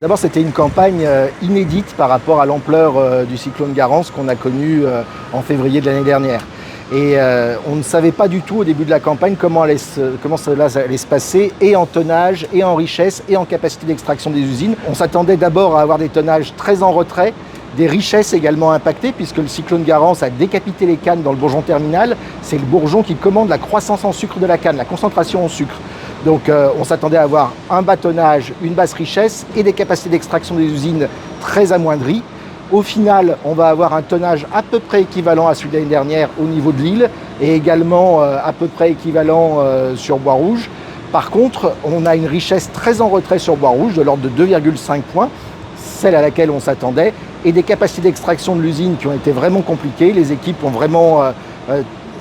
D'abord, c'était une campagne inédite par rapport à l'ampleur du cyclone Garance qu'on a connu en février de l'année dernière. Et on ne savait pas du tout au début de la campagne comment cela allait se passer, et en tonnage, et en richesse, et en capacité d'extraction des usines. On s'attendait d'abord à avoir des tonnages très en retrait, des richesses également impactées, puisque le cyclone Garance a décapité les cannes dans le bourgeon terminal. C'est le bourgeon qui commande la croissance en sucre de la canne, la concentration en sucre. Donc on s'attendait à avoir un bas tonnage, une basse richesse et des capacités d'extraction des usines très amoindries. Au final, on va avoir un tonnage à peu près équivalent à celui de l'année dernière au niveau de l'île et également à peu près équivalent sur Bois-Rouge. Par contre, on a une richesse très en retrait sur Bois-Rouge de l'ordre de 2,5 points, celle à laquelle on s'attendait, et des capacités d'extraction de l'usine qui ont été vraiment compliquées. Les équipes ont vraiment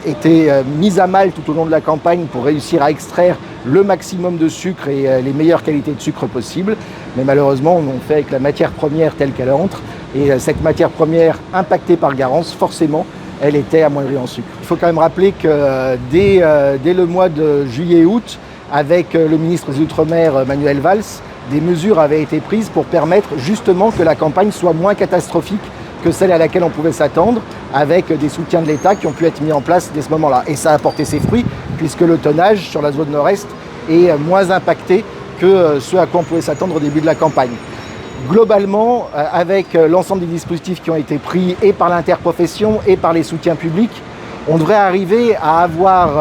été mises à mal tout au long de la campagne pour réussir à extraire le maximum de sucre et les meilleures qualités de sucre possibles. Mais malheureusement, on en fait avec la matière première telle qu'elle entre. Et cette matière première impactée par Garance, forcément, elle était amoindrie en sucre. Il faut quand même rappeler que dès le mois de juillet-août, avec le ministre des Outre-mer, Manuel Valls, des mesures avaient été prises pour permettre justement que la campagne soit moins catastrophique que celle à laquelle on pouvait s'attendre, avec des soutiens de l'État qui ont pu être mis en place dès ce moment-là. Et ça a porté ses fruits, puisque le tonnage sur la zone nord-est est moins impacté que ce à quoi on pouvait s'attendre au début de la campagne. Globalement, avec l'ensemble des dispositifs qui ont été pris et par l'interprofession et par les soutiens publics, on devrait arriver à avoir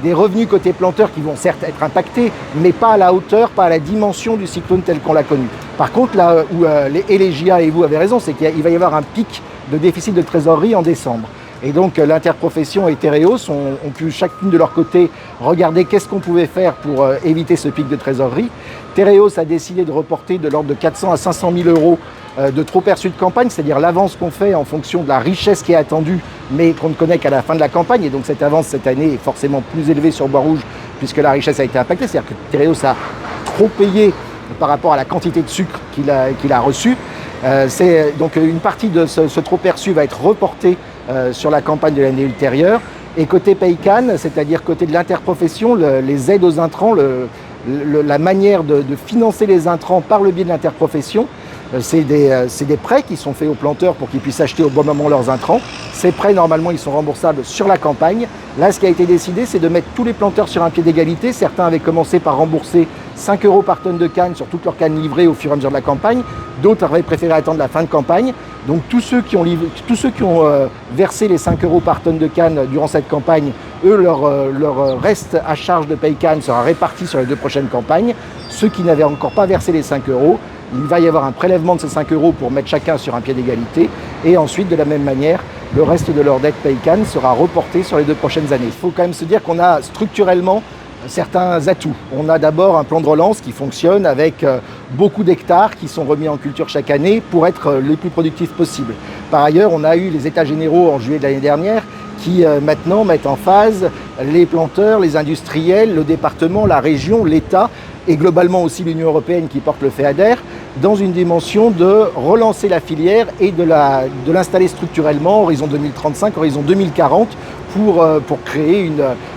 des revenus côté planteurs qui vont certes être impactés, mais pas à la hauteur, pas à la dimension du cyclone tel qu'on l'a connu. Par contre, là où les GIA et vous avez raison, c'est qu'il va y avoir un pic de déficit de trésorerie en décembre. Et donc l'interprofession et Tereos ont pu chacune de leur côté regarder qu'est-ce qu'on pouvait faire pour éviter ce pic de trésorerie. Tereos a décidé de reporter de l'ordre de 400 à 500 000 euros de trop perçus de campagne, c'est-à-dire l'avance qu'on fait en fonction de la richesse qui est attendue, mais qu'on ne connaît qu'à la fin de la campagne. Et donc cette avance cette année est forcément plus élevée sur Bois-Rouge, puisque la richesse a été impactée. C'est-à-dire que Tereos a trop payé par rapport à la quantité de sucre qu'il a reçue. Donc une partie de ce trop perçu va être reportée sur la campagne de l'année ultérieure. Et côté Paycan, c'est-à-dire côté de l'interprofession, les aides aux intrants, la manière de financer les intrants par le biais de l'interprofession, c'est des prêts qui sont faits aux planteurs pour qu'ils puissent acheter au bon moment leurs intrants. Ces prêts, normalement, ils sont remboursables sur la campagne. Là, ce qui a été décidé, c'est de mettre tous les planteurs sur un pied d'égalité. Certains avaient commencé par rembourser 5 € par tonne de canne sur toutes leurs cannes livrées au fur et à mesure de la campagne. D'autres avaient préféré attendre la fin de campagne. Donc tous ceux qui ont versé les 5 € par tonne de canne durant cette campagne, eux, leur reste à charge de Paycan sera réparti sur les 2 prochaines campagnes. Ceux qui n'avaient encore pas versé les 5 €, il va y avoir un prélèvement de ces 5 € pour mettre chacun sur un pied d'égalité. Et ensuite, de la même manière, le reste de leur dette Paycan sera reporté sur les 2 prochaines années. Il faut quand même se dire qu'on a structurellement certains atouts. On a d'abord un plan de relance qui fonctionne avec beaucoup d'hectares qui sont remis en culture chaque année pour être les plus productifs possibles. Par ailleurs, on a eu les états généraux en juillet de l'année dernière qui maintenant mettent en phase les planteurs, les industriels, le département, la région, l'État et globalement aussi l'Union européenne qui porte le FEADER dans une dimension de relancer la filière et de l'installer structurellement, horizon 2035, horizon 2040, pour créer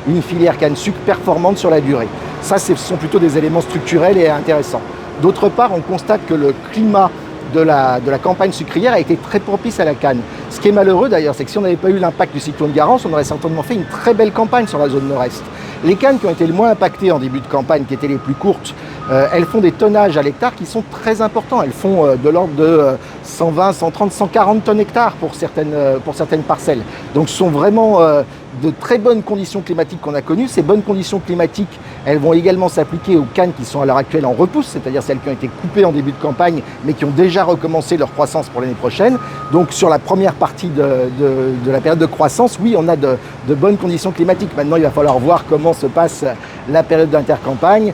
une filière canne-sucre performante sur la durée. Ça, ce sont plutôt des éléments structurels et intéressants. D'autre part, on constate que le climat de la campagne sucrière a été très propice à la canne. Ce qui est malheureux d'ailleurs, c'est que si on n'avait pas eu l'impact du cyclone Garance, on aurait certainement fait une très belle campagne sur la zone nord-est. Les cannes qui ont été le moins impactées en début de campagne, qui étaient les plus courtes, elles font des tonnages à l'hectare qui sont très importants. Elles font de l'ordre de 120, 130, 140 tonnes hectares pour certaines parcelles. Donc ce sont vraiment de très bonnes conditions climatiques qu'on a connues. Ces bonnes conditions climatiques, elles vont également s'appliquer aux cannes qui sont à l'heure actuelle en repousse, c'est-à-dire celles qui ont été coupées en début de campagne, mais qui ont déjà recommencé leur croissance pour l'année prochaine. Donc sur la première partie de la période de croissance, oui, on a de bonnes conditions climatiques. Maintenant, il va falloir voir comment se passe la période d'intercampagne.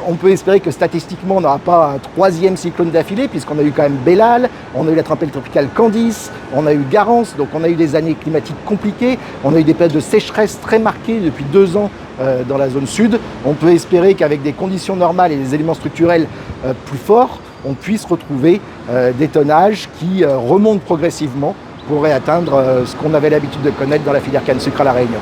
On peut espérer que statistiquement, on n'aura pas un 3e cyclone d'affilée, puisqu'on a eu quand même Bellal, on a eu la tempête tropicale Candice, on a eu Garance, donc on a eu des années climatiques compliquées, on a eu des périodes de sécheresse très marquées depuis 2 ans dans la zone sud. On peut espérer qu'avec des conditions normales et des éléments structurels plus forts, on puisse retrouver des tonnages qui remontent progressivement pour atteindre ce qu'on avait l'habitude de connaître dans la filière canne-sucre à La Réunion.